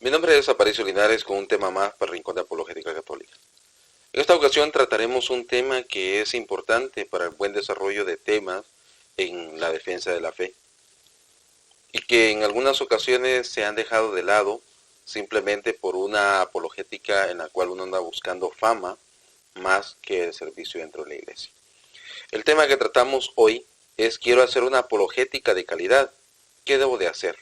Mi nombre es Aparicio Linares con un tema más para el Rincón de Apologética Católica. En esta ocasión trataremos un tema que es importante para el buen desarrollo de temas en la defensa de la fe y que en algunas ocasiones se han dejado de lado simplemente por una apologética en la cual uno anda buscando fama más que el servicio dentro de la iglesia. El tema que tratamos hoy es: quiero hacer una apologética de calidad. ¿Qué debo de hacer?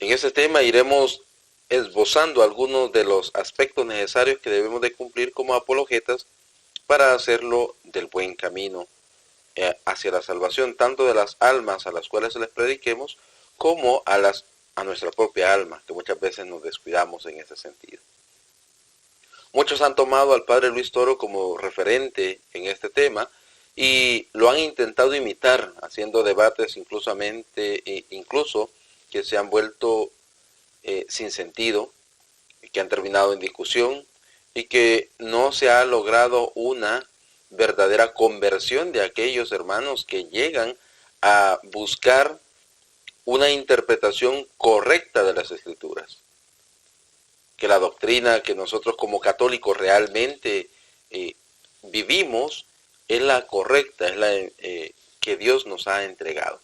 En este tema iremos esbozando algunos de los aspectos necesarios que debemos de cumplir como apologetas para hacerlo del buen camino hacia la salvación, tanto de las almas a las cuales les prediquemos, como a nuestra propia alma, que muchas veces nos descuidamos en ese sentido. Muchos han tomado al Padre Luis Toro como referente en este tema y lo han intentado imitar, haciendo debates incluso que se han vuelto sin sentido, que han terminado en discusión y que no se ha logrado una verdadera conversión de aquellos hermanos que llegan a buscar una interpretación correcta de las Escrituras. Que la doctrina que nosotros como católicos realmente vivimos es la correcta, es la que Dios nos ha entregado.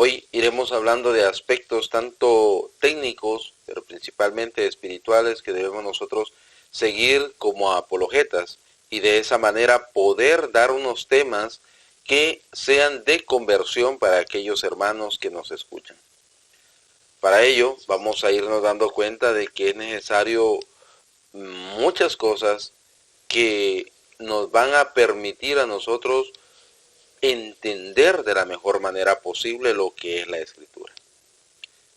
Hoy iremos hablando de aspectos tanto técnicos, pero principalmente espirituales, que debemos nosotros seguir como apologetas y de esa manera poder dar unos temas que sean de conversión para aquellos hermanos que nos escuchan. Para ello vamos a irnos dando cuenta de que es necesario muchas cosas que nos van a permitir a nosotros entender de la mejor manera posible lo que es la Escritura.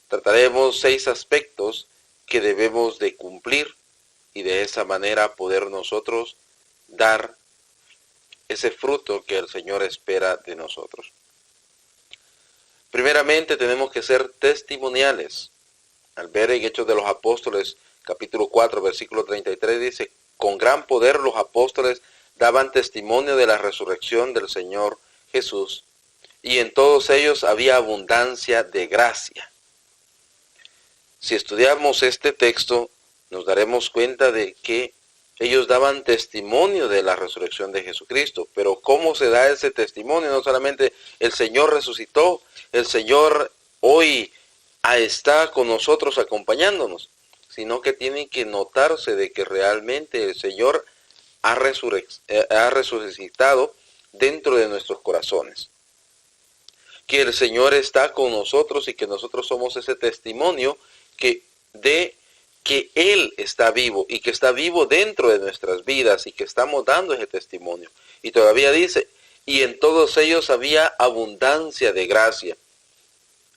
Trataremos 6 aspectos que debemos de cumplir y de esa manera poder nosotros dar ese fruto que el Señor espera de nosotros. Primeramente tenemos que ser testimoniales. Al ver en Hechos de los Apóstoles, capítulo 4, versículo 33, dice: con gran poder los apóstoles daban testimonio de la resurrección del Señor Jesús, y en todos ellos había abundancia de gracia. Si estudiamos este texto, nos daremos cuenta de que ellos daban testimonio de la resurrección de Jesucristo. Pero ¿cómo se da ese testimonio? No solamente el Señor resucitó, el Señor hoy está con nosotros acompañándonos, sino que tiene que notarse de que realmente el Señor ha resucitado dentro de nuestros corazones. Que el Señor está con nosotros y que nosotros somos ese testimonio que Él está vivo y que está vivo dentro de nuestras vidas y que estamos dando ese testimonio. Y todavía dice: y en todos ellos había abundancia de gracia.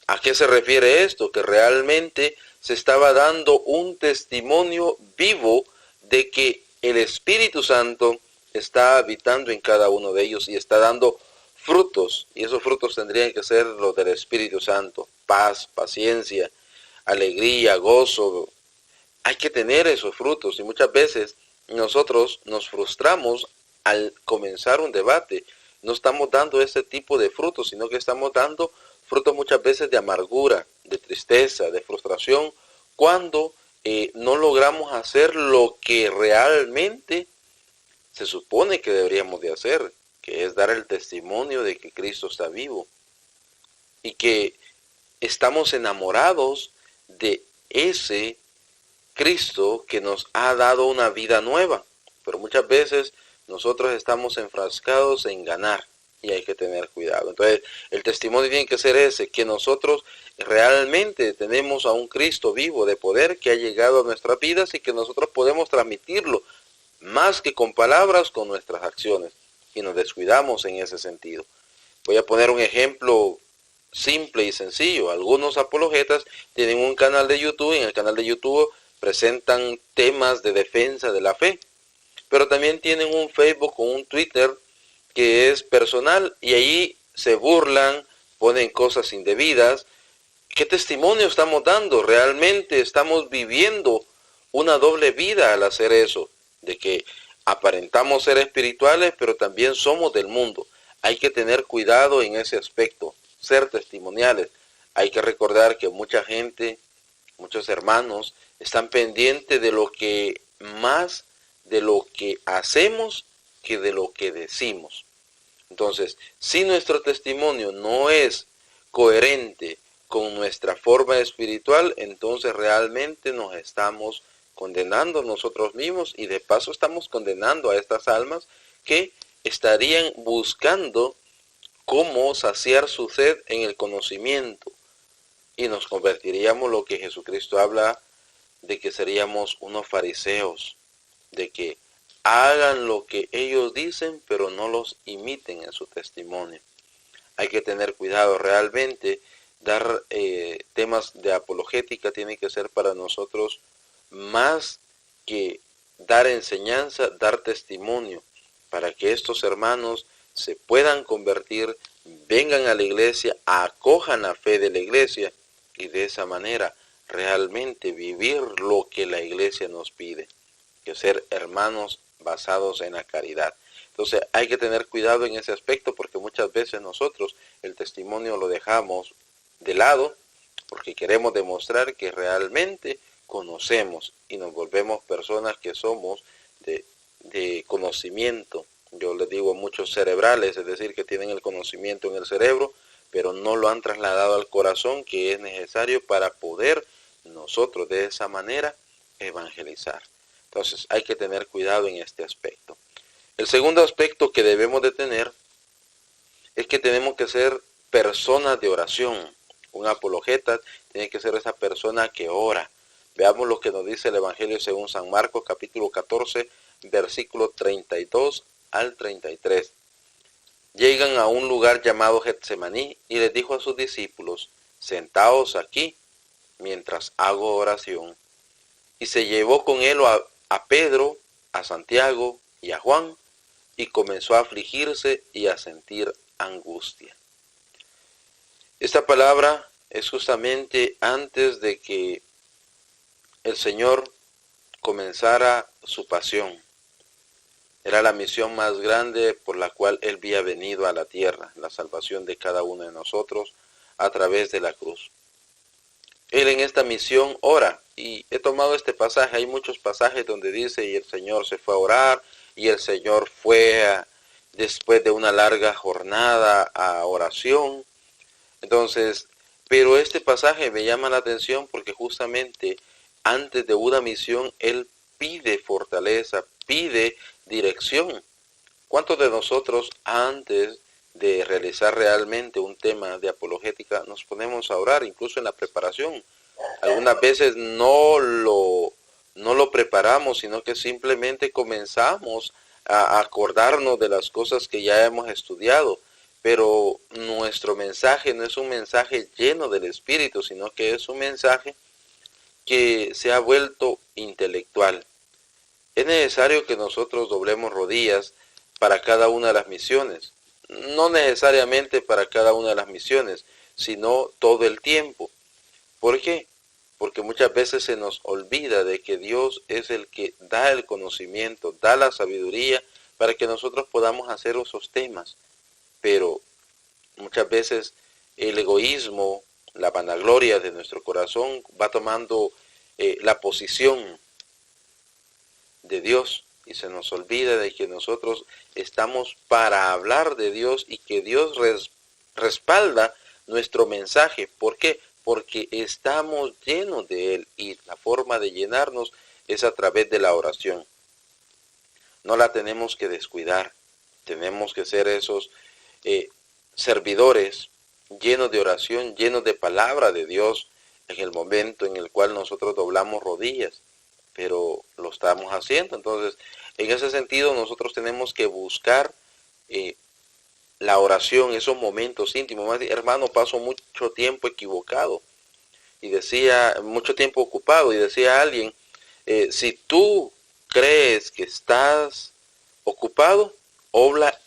¿A qué se refiere esto? Que realmente se estaba dando un testimonio vivo de que el Espíritu Santo está habitando en cada uno de ellos y está dando frutos, y esos frutos tendrían que ser los del Espíritu Santo: paz, paciencia, alegría, gozo. Hay que tener esos frutos, y muchas veces nosotros nos frustramos al comenzar un debate. No estamos dando ese tipo de frutos, sino que estamos dando frutos muchas veces de amargura, de tristeza, de frustración, cuando no logramos hacer lo que realmente se supone que deberíamos de hacer, que es dar el testimonio de que Cristo está vivo y que estamos enamorados de ese Cristo que nos ha dado una vida nueva. Pero muchas veces nosotros estamos enfrascados en ganar y hay que tener cuidado. Entonces, el testimonio tiene que ser ese, que nosotros realmente tenemos a un Cristo vivo de poder que ha llegado a nuestras vidas y que nosotros podemos transmitirlo más que con palabras, con nuestras acciones, y nos descuidamos en ese sentido. Voy a poner un ejemplo simple y sencillo. Algunos apologetas tienen un canal de YouTube, y en el canal de YouTube presentan temas de defensa de la fe, pero también tienen un Facebook o un Twitter que es personal, y ahí se burlan, ponen cosas indebidas. ¿Qué testimonio estamos dando? Realmente estamos viviendo una doble vida al hacer eso, de que aparentamos ser espirituales, pero también somos del mundo. Hay que tener cuidado en ese aspecto, ser testimoniales, Hay que recordar que mucha gente, muchos hermanos, están pendientes de lo que más de lo que hacemos que de lo que decimos. Entonces, si nuestro testimonio no es coherente con nuestra forma espiritual, entonces realmente nos estamos condenando nosotros mismos y de paso estamos condenando a estas almas que estarían buscando cómo saciar su sed en el conocimiento y nos convertiríamos lo que Jesucristo habla de que seríamos unos fariseos, de que hagan lo que ellos dicen, pero no los imiten en su testimonio. Hay que tener cuidado, realmente dar temas de apologética tiene que ser para nosotros más que dar enseñanza, dar testimonio, para que estos hermanos se puedan convertir, vengan a la iglesia, acojan la fe de la iglesia y de esa manera realmente vivir lo que la iglesia nos pide, que ser hermanos basados en la caridad. Entonces hay que tener cuidado en ese aspecto porque muchas veces nosotros el testimonio lo dejamos de lado porque queremos demostrar que realmente conocemos y nos volvemos personas que somos de conocimiento. Yo les digo muchos cerebrales, es decir, que tienen el conocimiento en el cerebro, pero no lo han trasladado al corazón, que es necesario para poder nosotros de esa manera evangelizar. Entonces hay que tener cuidado en este aspecto. El segundo aspecto que debemos de tener es que tenemos que ser personas de oración. Un apologeta tiene que ser esa persona que ora. Veamos lo que nos dice el Evangelio según San Marcos, capítulo 14, versículo 32 al 33. Llegan a un lugar llamado Getsemaní y les dijo a sus discípulos, sentaos aquí mientras hago oración. Y se llevó con él a Pedro, a Santiago y a Juan, y comenzó a afligirse y a sentir angustia. Esta palabra es justamente antes de que el Señor comenzara su pasión. Era la misión más grande por la cual Él había venido a la tierra, la salvación de cada uno de nosotros a través de la cruz. Él en esta misión ora, y he tomado este pasaje, hay muchos pasajes donde dice, y el Señor se fue a orar, y el Señor fue después de una larga jornada a oración. Entonces, pero este pasaje me llama la atención porque justamente antes de una misión, Él pide fortaleza, pide dirección. ¿Cuántos de nosotros antes de realizar realmente un tema de apologética nos ponemos a orar, incluso en la preparación? Algunas veces no lo preparamos, sino que simplemente comenzamos a acordarnos de las cosas que ya hemos estudiado. Pero nuestro mensaje no es un mensaje lleno del Espíritu, sino que es un mensaje que se ha vuelto intelectual. Es necesario que nosotros doblemos rodillas para cada una de las misiones. No necesariamente para cada una de las misiones, sino todo el tiempo. ¿Por qué? Porque muchas veces se nos olvida de que Dios es el que da el conocimiento, da la sabiduría para que nosotros podamos hacer esos temas. Pero muchas veces el egoísmo, la vanagloria de nuestro corazón va tomando la posición de Dios y se nos olvida de que nosotros estamos para hablar de Dios y que Dios respalda nuestro mensaje. ¿Por qué? Porque estamos llenos de Él y la forma de llenarnos es a través de la oración. No la tenemos que descuidar, tenemos que ser esos servidores llenos de oración, llenos de palabra de Dios en el momento en el cual nosotros doblamos rodillas, pero lo estamos haciendo. Entonces, en ese sentido nosotros tenemos que buscar la oración, esos momentos íntimos. Hermano, paso mucho tiempo equivocado y decía, mucho tiempo ocupado, y decía alguien, si tú crees que estás ocupado,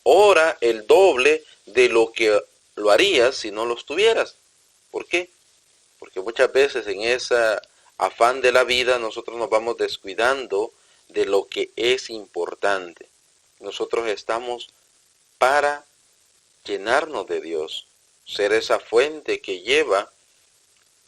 ora el doble de lo que lo harías si no lo estuvieras. ¿Por qué? Porque muchas veces en ese afán de la vida nosotros nos vamos descuidando de lo que es importante. Nosotros estamos para llenarnos de Dios, ser esa fuente que lleva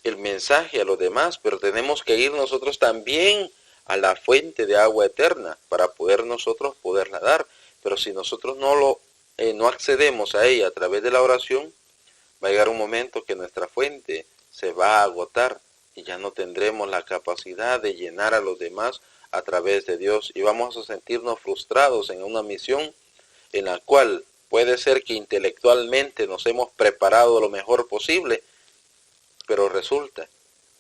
el mensaje a los demás, pero tenemos que ir nosotros también a la fuente de agua eterna para poder nosotros poderla dar. Pero si nosotros no accedemos a ella a través de la oración, va a llegar un momento que nuestra fuente se va a agotar y ya no tendremos la capacidad de llenar a los demás a través de Dios y vamos a sentirnos frustrados en una misión en la cual puede ser que intelectualmente nos hemos preparado lo mejor posible, pero resulta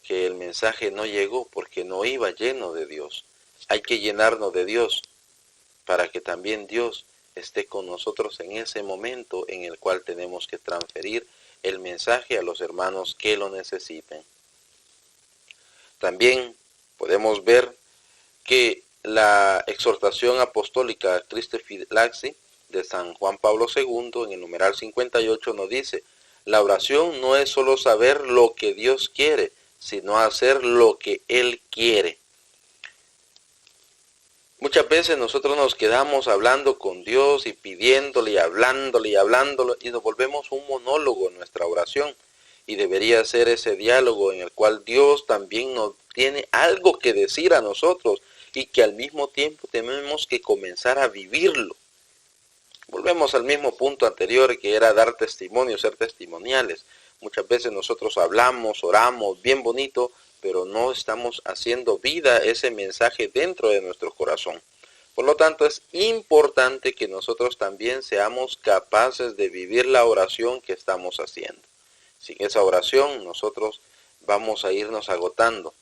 que el mensaje no llegó porque no iba lleno de Dios. Hay que llenarnos de Dios para que también Dios esté con nosotros en ese momento en el cual tenemos que transferir el mensaje a los hermanos que lo necesiten. También podemos ver que la exhortación apostólica Christe Filaxi de San Juan Pablo II en el numeral 58 nos dice: la oración no es solo saber lo que Dios quiere, sino hacer lo que Él quiere. Muchas veces nosotros nos quedamos hablando con Dios y pidiéndole y hablándole y nos volvemos un monólogo en nuestra oración. Y debería ser ese diálogo en el cual Dios también nos tiene algo que decir a nosotros y que al mismo tiempo tenemos que comenzar a vivirlo. Volvemos al mismo punto anterior, que era dar testimonio, ser testimoniales. Muchas veces nosotros hablamos, oramos, bien bonito, pero no estamos haciendo vida ese mensaje dentro de nuestro corazón. Por lo tanto, es importante que nosotros también seamos capaces de vivir la oración que estamos haciendo. Sin esa oración, nosotros vamos a irnos agotando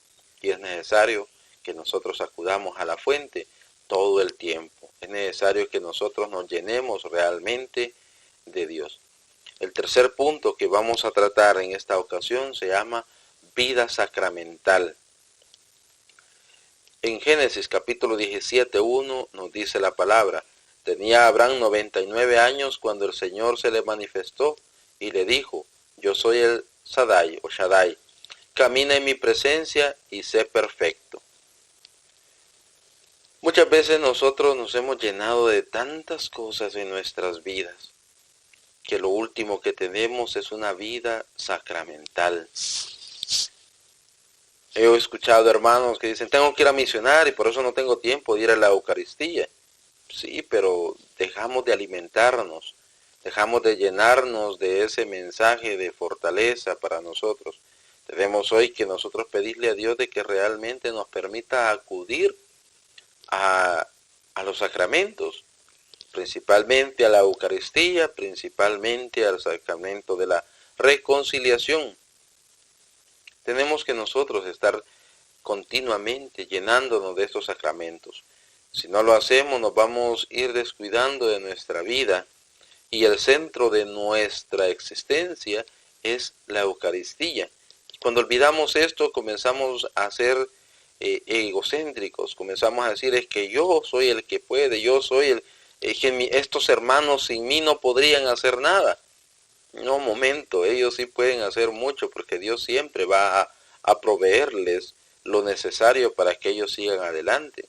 y es necesario que nosotros acudamos a la fuente todo el tiempo. Es necesario que nosotros nos llenemos realmente de Dios. El tercer punto que vamos a tratar en esta ocasión se llama vida sacramental. En Génesis capítulo 17:1 nos dice la palabra: tenía Abraham 99 años cuando el Señor se le manifestó y le dijo: yo soy el Shaddai, camina en mi presencia y sé perfecto. Muchas veces nosotros nos hemos llenado de tantas cosas en nuestras vidas que lo último que tenemos es una vida sacramental. He escuchado hermanos que dicen: tengo que ir a misionar y por eso no tengo tiempo de ir a la Eucaristía. Sí, pero dejamos de alimentarnos, dejamos de llenarnos de ese mensaje de fortaleza para nosotros. Debemos hoy que nosotros pedirle a Dios de que realmente nos permita acudir a los sacramentos, principalmente a la Eucaristía, principalmente al sacramento de la reconciliación. Tenemos que nosotros estar continuamente llenándonos de estos sacramentos. Si no lo hacemos, nos vamos a ir descuidando de nuestra vida y el centro de nuestra existencia es la Eucaristía. Cuando olvidamos esto, comenzamos a ser egocéntricos, comenzamos a decir: es que yo soy el que puede, yo soy estos hermanos sin mí no podrían hacer nada. No, momento, ellos sí pueden hacer mucho porque Dios siempre va a proveerles lo necesario para que ellos sigan adelante.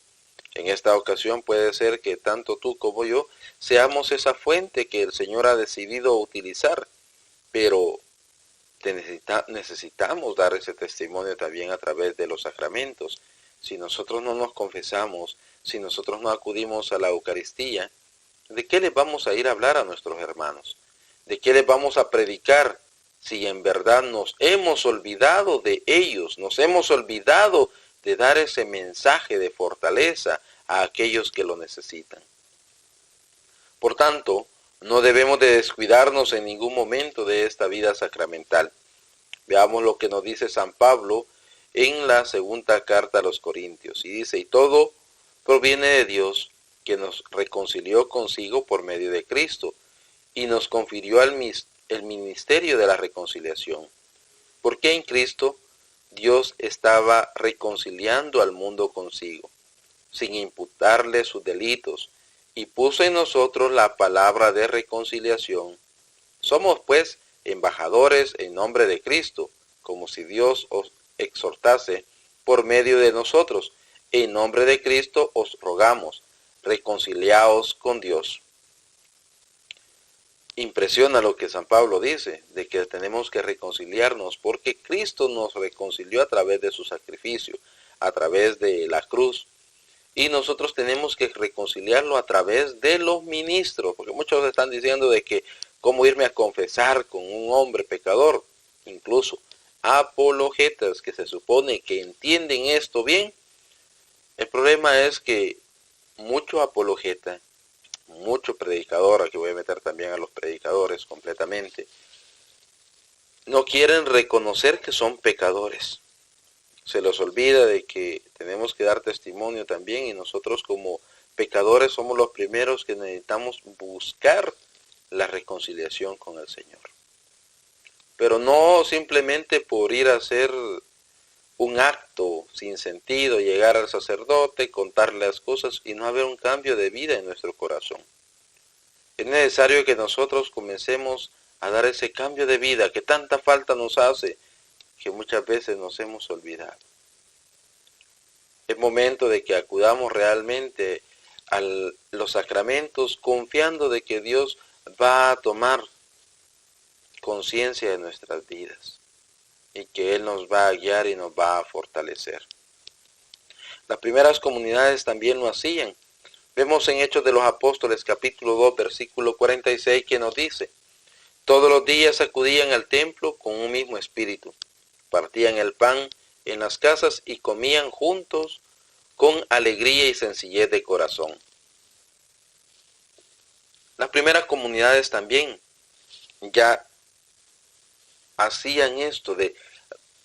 En esta ocasión puede ser que tanto tú como yo seamos esa fuente que el Señor ha decidido utilizar, pero necesitamos dar ese testimonio también a través de los sacramentos. Si nosotros no nos confesamos, si nosotros no acudimos a la Eucaristía, ¿de qué les vamos a ir a hablar a nuestros hermanos? ¿De qué les vamos a predicar si en verdad nos hemos olvidado de ellos, nos hemos olvidado de dar ese mensaje de fortaleza a aquellos que lo necesitan? Por tanto, no debemos de descuidarnos en ningún momento de esta vida sacramental. Veamos lo que nos dice San Pablo en la segunda carta a los Corintios. Y dice: y todo proviene de Dios, que nos reconcilió consigo por medio de Cristo, y nos confirió el ministerio de la reconciliación. Porque en Cristo Dios estaba reconciliando al mundo consigo, sin imputarle sus delitos, y puso en nosotros la palabra de reconciliación. Somos pues embajadores en nombre de Cristo, como si Dios os exhortase por medio de nosotros. En nombre de Cristo os rogamos, reconciliaos con Dios. impresiona lo que San Pablo dice, de que tenemos que reconciliarnos, porque Cristo nos reconcilió a través de su sacrificio, a través de la cruz, y nosotros tenemos que reconciliarlo a través de los ministros, porque muchos están diciendo de que cómo irme a confesar con un hombre pecador, incluso apologetas que se supone que entienden esto bien. El problema es que mucho apologeta, mucho predicador, aquí voy a meter también a los predicadores completamente, no quieren reconocer que son pecadores. Se les olvida de que tenemos que dar testimonio también, y nosotros como pecadores somos los primeros que necesitamos buscar la reconciliación con el Señor. Pero no simplemente por ir a hacer un acto sin sentido, llegar al sacerdote, contarle las cosas y no haber un cambio de vida en nuestro corazón. Es necesario que nosotros comencemos a dar ese cambio de vida que tanta falta nos hace, que muchas veces nos hemos olvidado. Es momento de que acudamos realmente a los sacramentos confiando de que Dios va a tomar conciencia de nuestras vidas y que Él nos va a guiar y nos va a fortalecer. Las primeras comunidades también lo hacían. Vemos en Hechos de los Apóstoles capítulo 2 versículo 46 que nos dice: todos los días acudían al templo con un mismo espíritu, partían el pan en las casas y comían juntos con alegría y sencillez de corazón. Las primeras comunidades también ya hacían esto de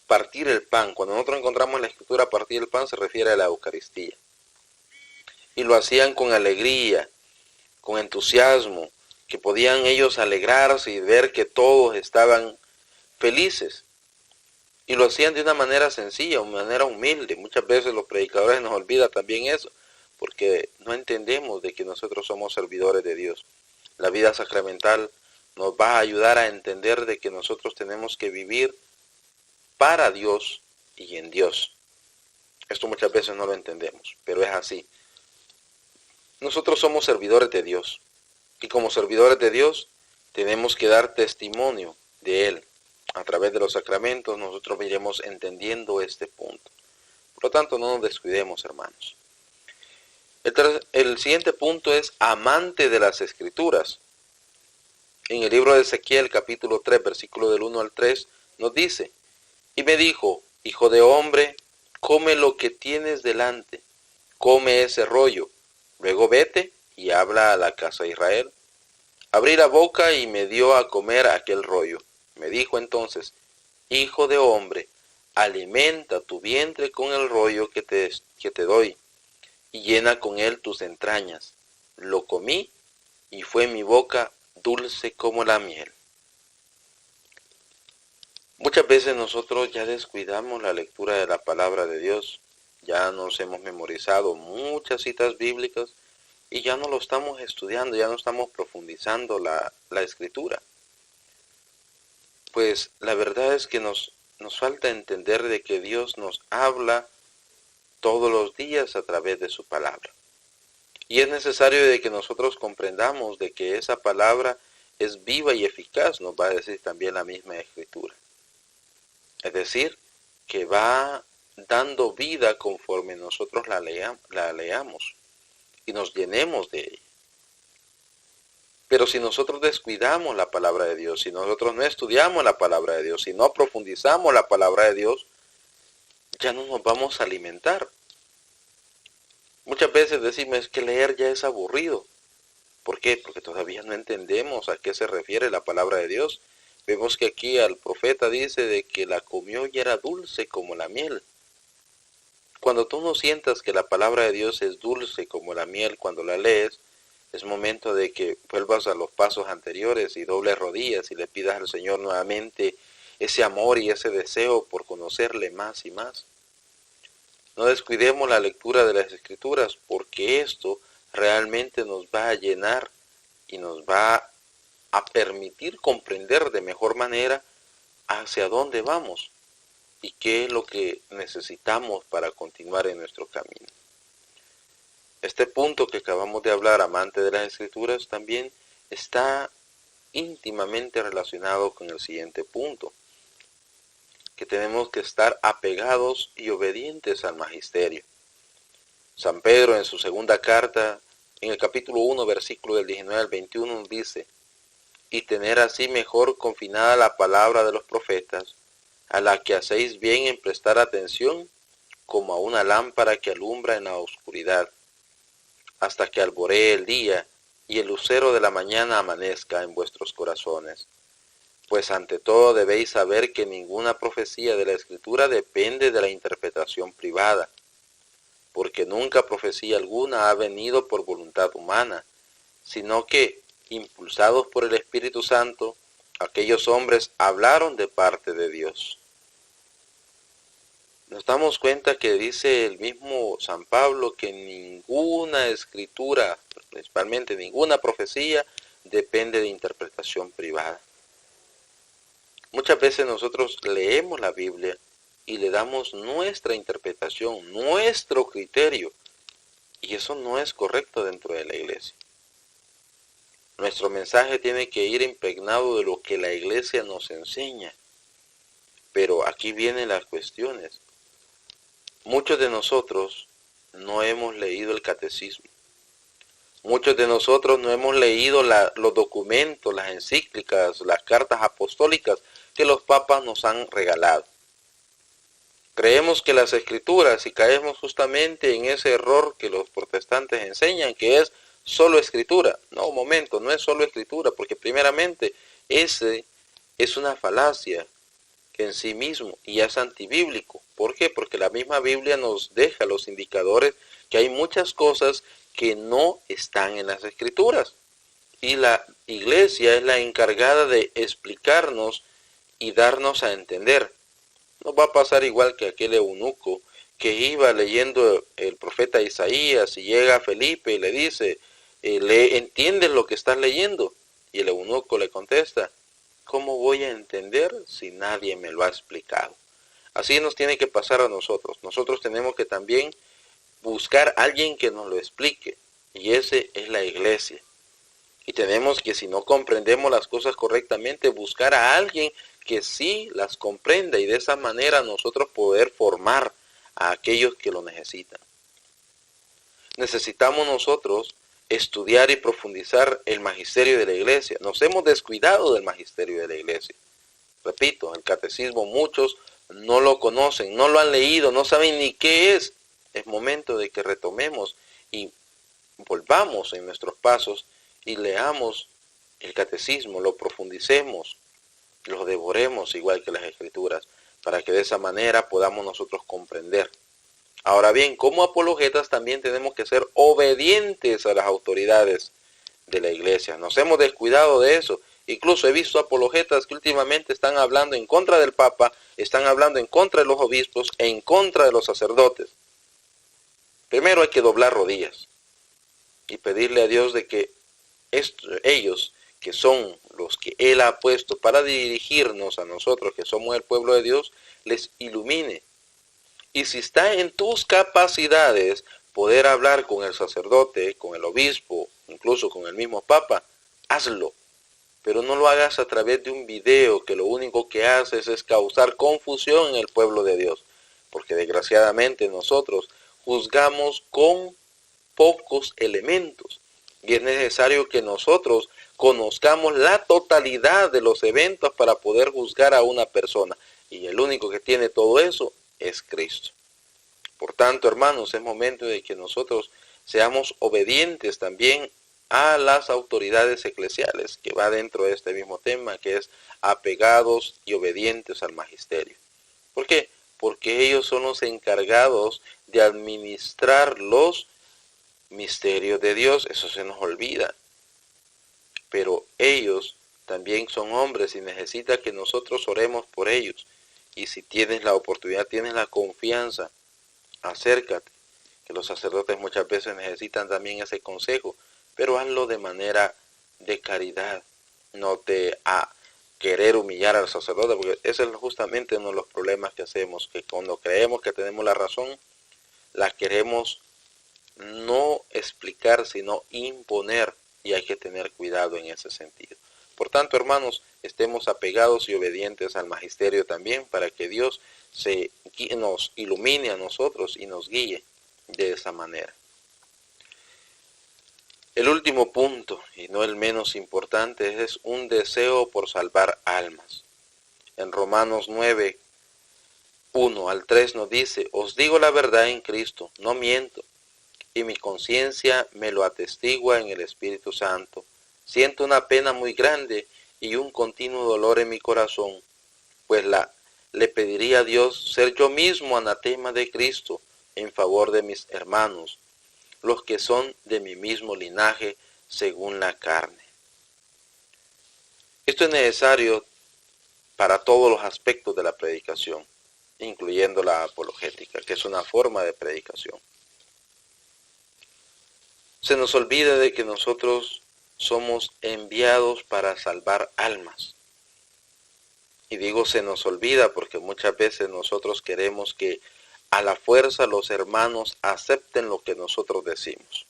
partir el pan. Cuando nosotros encontramos en la Escritura partir el pan, se refiere a la Eucaristía. Y lo hacían con alegría, con entusiasmo, que podían ellos alegrarse y ver que todos estaban felices. Y lo hacían de una manera sencilla, de una manera humilde. Muchas veces los predicadores nos olvidan también eso, porque no entendemos de que nosotros somos servidores de Dios. La vida sacramental nos va a ayudar a entender de que nosotros tenemos que vivir para Dios y en Dios. Esto muchas veces no lo entendemos, pero es así. Nosotros somos servidores de Dios, y como servidores de Dios tenemos que dar testimonio de Él. A través de los sacramentos nosotros iremos entendiendo este punto. Por lo tanto, no nos descuidemos, hermanos. El siguiente punto es amante de las Escrituras. En el libro de Ezequiel, capítulo 3, versículo del 1 al 3, nos dice: y me dijo, hijo de hombre, come lo que tienes delante, come ese rollo, luego vete y habla a la casa de Israel. Abrí la boca y me dio a comer aquel rollo. Me dijo entonces: hijo de hombre, alimenta tu vientre con el rollo que te doy, y llena con él tus entrañas. Lo comí, y fue mi boca dulce como la miel. Muchas veces nosotros ya descuidamos la lectura de la palabra de Dios. Ya nos hemos memorizado muchas citas bíblicas y ya no lo estamos estudiando, ya no estamos profundizando la Escritura. Pues la verdad es que nos falta entender de que Dios nos habla todos los días a través de su palabra. Y es necesario de que nosotros comprendamos de que esa palabra es viva y eficaz, nos va a decir también la misma Escritura. Es decir, que va dando vida conforme nosotros la leamos y nos llenemos de ella. Pero si nosotros descuidamos la palabra de Dios, si nosotros no estudiamos la palabra de Dios, si no profundizamos la palabra de Dios, ya no nos vamos a alimentar. Muchas veces decimos que leer ya es aburrido. ¿Por qué? Porque todavía no entendemos a qué se refiere la palabra de Dios. Vemos que aquí al profeta dice de que la comió y era dulce como la miel. Cuando tú no sientas que la palabra de Dios es dulce como la miel cuando la lees, es momento de que vuelvas a los pasos anteriores y dobles rodillas y le pidas al Señor nuevamente ese amor y ese deseo por conocerle más y más. No descuidemos la lectura de las Escrituras, porque esto realmente nos va a llenar y nos va a permitir comprender de mejor manera hacia dónde vamos y qué es lo que necesitamos para continuar en nuestro camino. Este punto que acabamos de hablar, amante de las Escrituras, también está íntimamente relacionado con el siguiente punto, que tenemos que estar apegados y obedientes al magisterio. San Pedro en su segunda carta, en el capítulo 1, versículo del 19 al 21, dice: y tener así mejor confinada la palabra de los profetas, a la que hacéis bien en prestar atención, como a una lámpara que alumbra en la oscuridad, hasta que alboree el día y el lucero de la mañana amanezca en vuestros corazones. Pues ante todo debéis saber que ninguna profecía de la Escritura depende de la interpretación privada, porque nunca profecía alguna ha venido por voluntad humana, sino que, impulsados por el Espíritu Santo, aquellos hombres hablaron de parte de Dios. Nos damos cuenta que dice el mismo San Pablo que ninguna escritura, principalmente ninguna profecía, depende de interpretación privada. Muchas veces nosotros leemos la Biblia y le damos nuestra interpretación, nuestro criterio, y eso no es correcto dentro de la iglesia. Nuestro mensaje tiene que ir impregnado de lo que la iglesia nos enseña. Pero aquí vienen las cuestiones. Muchos de nosotros no hemos leído el catecismo. Muchos de nosotros no hemos leído los documentos, las encíclicas, las cartas apostólicas que los papas nos han regalado. Creemos que las escrituras, y caemos justamente en ese error que los protestantes enseñan, que es solo escritura. No, un momento, no es solo escritura, porque primeramente ese es una falacia en sí mismo y es antibíblico. ¿Por qué? Porque la misma Biblia nos deja los indicadores que hay muchas cosas que no están en las escrituras. Y la iglesia es la encargada de explicarnos y darnos a entender. No va a pasar igual que aquel eunuco que iba leyendo el profeta Isaías y llega a Felipe y le dice: ¿entiendes lo que estás leyendo? Y el eunuco le contesta: ¿cómo voy a entender si nadie me lo ha explicado? Así nos tiene que pasar a nosotros. Nosotros tenemos que también buscar a alguien que nos lo explique, y ese es la iglesia. Y tenemos que, si no comprendemos las cosas correctamente, buscar a alguien que sí las comprenda, y de esa manera nosotros poder formar a aquellos que lo necesitan. Necesitamos nosotros estudiar y profundizar el magisterio de la iglesia. Nos hemos descuidado del magisterio de la iglesia. Repito, el catecismo muchos no lo conocen, no lo han leído, no saben ni qué es. Es momento de que retomemos y volvamos en nuestros pasos y leamos el catecismo, lo profundicemos, lo devoremos igual que las escrituras, para que de esa manera podamos nosotros comprender. Ahora bien, como apologetas también tenemos que ser obedientes a las autoridades de la iglesia. Nos hemos descuidado de eso. Incluso he visto apologetas que últimamente están hablando en contra del Papa, están hablando en contra de los obispos e en contra de los sacerdotes. Primero hay que doblar rodillas y pedirle a Dios de que ellos, que son los que Él ha puesto para dirigirnos a nosotros, que somos el pueblo de Dios, les ilumine. Y si está en tus capacidades poder hablar con el sacerdote, con el obispo, incluso con el mismo Papa, hazlo. Pero no lo hagas a través de un video que lo único que haces es causar confusión en el pueblo de Dios. Porque desgraciadamente nosotros juzgamos con pocos elementos. Y es necesario que nosotros conozcamos la totalidad de los eventos para poder juzgar a una persona. Y el único que tiene todo eso es Cristo. Por tanto, hermanos, es momento de que nosotros seamos obedientes también a las autoridades eclesiales, que va dentro de este mismo tema, que es apegados y obedientes al magisterio. ¿Por qué? Porque ellos son los encargados de administrar los misterios de Dios. Eso se nos olvida. Pero ellos también son hombres y necesitan que nosotros oremos por ellos. Y si tienes la oportunidad, tienes la confianza, acércate, que los sacerdotes muchas veces necesitan también ese consejo, pero hazlo de manera de caridad, no a querer humillar al sacerdote, porque ese es justamente uno de los problemas que hacemos, que cuando creemos que tenemos la razón, la queremos no explicar, sino imponer, y hay que tener cuidado en ese sentido. Por tanto, hermanos, estemos apegados y obedientes al magisterio también, para que Dios nos ilumine a nosotros y nos guíe de esa manera. El último punto, y no el menos importante, es un deseo por salvar almas. En Romanos 9, 1 al 3 nos dice: os digo la verdad en Cristo, no miento, y mi conciencia me lo atestigua en el Espíritu Santo. Siento una pena muy grande y un continuo dolor en mi corazón, pues le pediría a Dios ser yo mismo anatema de Cristo en favor de mis hermanos, los que son de mi mismo linaje según la carne. Esto es necesario para todos los aspectos de la predicación, incluyendo la apologética, que es una forma de predicación. Se nos olvida de que nosotros somos enviados para salvar almas. Y digo se nos olvida porque muchas veces nosotros queremos que a la fuerza los hermanos acepten lo que nosotros decimos.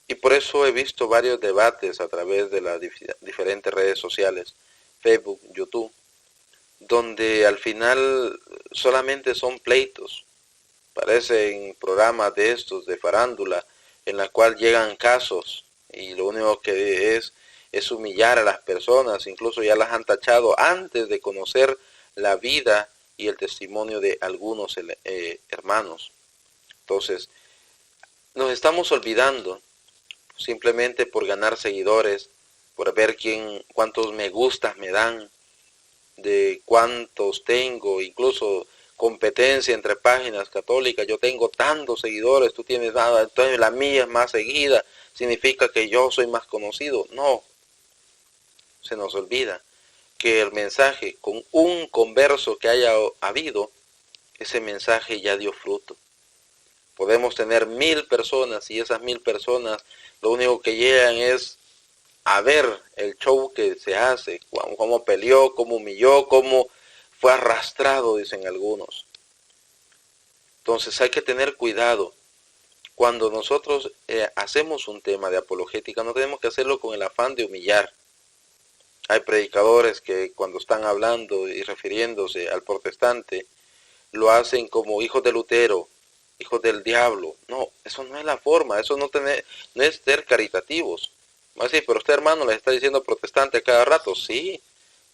Y por eso he visto varios debates a través de las diferentes redes sociales, Facebook, YouTube, donde al final solamente son pleitos. Parecen programas de estos, de farándula, en la cual llegan casos y lo único que es humillar a las personas, incluso ya las han tachado antes de conocer la vida y el testimonio de algunos hermanos. Entonces, nos estamos olvidando simplemente por ganar seguidores, por ver cuántos me gustas me dan, de cuántos tengo, incluso competencia entre páginas católicas. Yo tengo tantos seguidores, tú tienes nada, entonces la mía es más seguida, significa que yo soy más conocido. No, se nos olvida que el mensaje, con un converso que haya habido, ese mensaje ya dio fruto. Podemos tener 1000 personas y esas 1000 personas lo único que llegan es a ver el show que se hace, cómo peleó, cómo humilló, cómo fue arrastrado, dicen algunos. Entonces hay que tener cuidado. Cuando nosotros hacemos un tema de apologética, no tenemos que hacerlo con el afán de humillar. Hay predicadores que cuando están hablando y refiriéndose al protestante, lo hacen como hijos de Lutero, hijos del diablo. No, eso no es la forma, eso no es ser caritativos. Así, pero usted, hermano, le está diciendo protestante cada rato. Sí,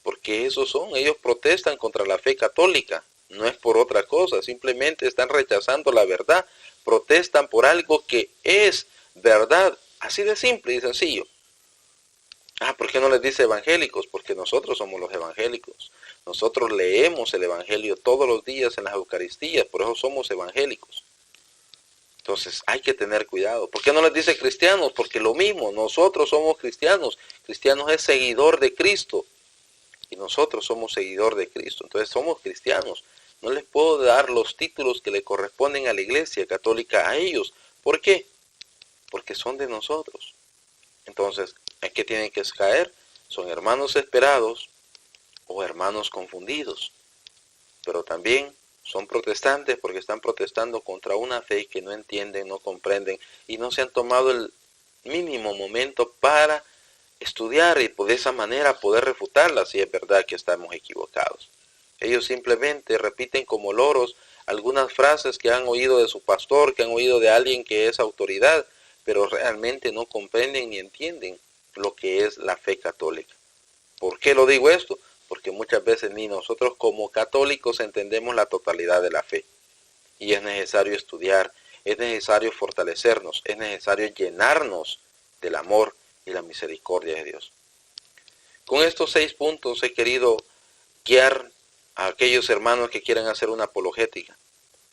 porque esos son, ellos protestan contra la fe católica, no es por otra cosa, simplemente están rechazando la verdad, protestan por algo que es verdad, así de simple y sencillo. ¿Por qué no les dice evangélicos? Porque nosotros somos los evangélicos. Nosotros leemos el evangelio todos los días en las Eucaristías, por eso somos evangélicos. Entonces hay que tener cuidado. ¿Por qué no les dice cristianos? Porque lo mismo, nosotros somos cristianos. Cristianos es seguidor de Cristo. Y nosotros somos seguidor de Cristo. Entonces somos cristianos. No les puedo dar los títulos que le corresponden a la Iglesia Católica a ellos. ¿Por qué? Porque son de nosotros. Entonces, ¿a qué tienen que caer? Son hermanos esperados o hermanos confundidos. Pero también son protestantes porque están protestando contra una fe que no entienden, no comprenden y no se han tomado el mínimo momento para estudiar y de esa manera poder refutarla si es verdad que estamos equivocados. Ellos simplemente repiten como loros algunas frases que han oído de su pastor, que han oído de alguien que es autoridad, pero realmente no comprenden ni entienden lo que es la fe católica. ¿Por qué lo digo esto? Porque muchas veces ni nosotros como católicos entendemos la totalidad de la fe. Y es necesario estudiar, es necesario fortalecernos, es necesario llenarnos del amor y la misericordia de Dios. Con estos 6 puntos he querido guiar a aquellos hermanos que quieran hacer una apologética.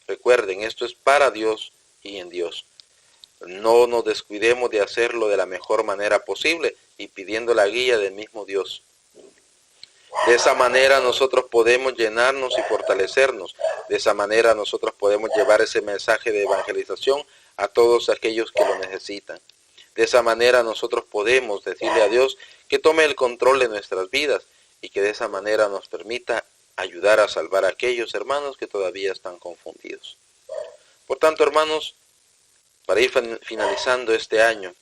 Recuerden, esto es para Dios y en Dios. No nos descuidemos de hacerlo de la mejor manera posible y pidiendo la guía del mismo Dios. De esa manera nosotros podemos llenarnos y fortalecernos. De esa manera nosotros podemos llevar ese mensaje de evangelización a todos aquellos que lo necesitan. De esa manera nosotros podemos decirle a Dios que tome el control de nuestras vidas y que de esa manera nos permita ayudar a salvar a aquellos hermanos que todavía están confundidos. Por tanto, hermanos, para ir finalizando este año,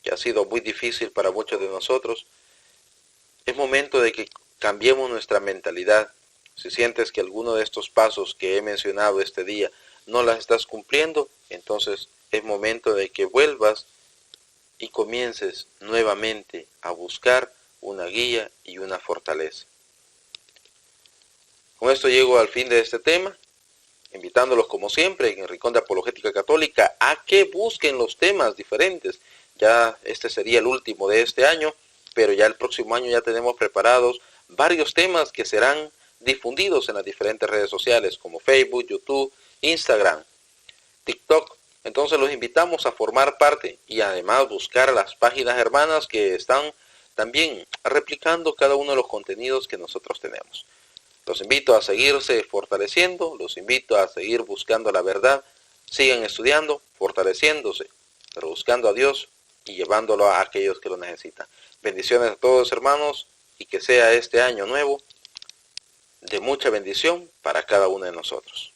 que ha sido muy difícil para muchos de nosotros, Es momento de que cambiemos nuestra mentalidad. Si sientes que alguno de estos pasos que he mencionado este día no las estás cumpliendo, entonces es momento de que vuelvas y comiences nuevamente a buscar una guía y una fortaleza. Con esto llego al fin de este tema, invitándolos como siempre en el Rincón de Apologética Católica a que busquen los temas diferentes. Ya este sería el último de este año, pero ya el próximo año ya tenemos preparados varios temas que serán difundidos en las diferentes redes sociales como Facebook, YouTube, Instagram, TikTok. Entonces los invitamos a formar parte y además buscar las páginas hermanas que están también replicando cada uno de los contenidos que nosotros tenemos. Los invito a seguirse fortaleciendo, los invito a seguir buscando la verdad, sigan estudiando, fortaleciéndose, pero buscando a Dios y llevándolo a aquellos que lo necesitan. Bendiciones a todos, hermanos, y que sea este año nuevo de mucha bendición para cada uno de nosotros.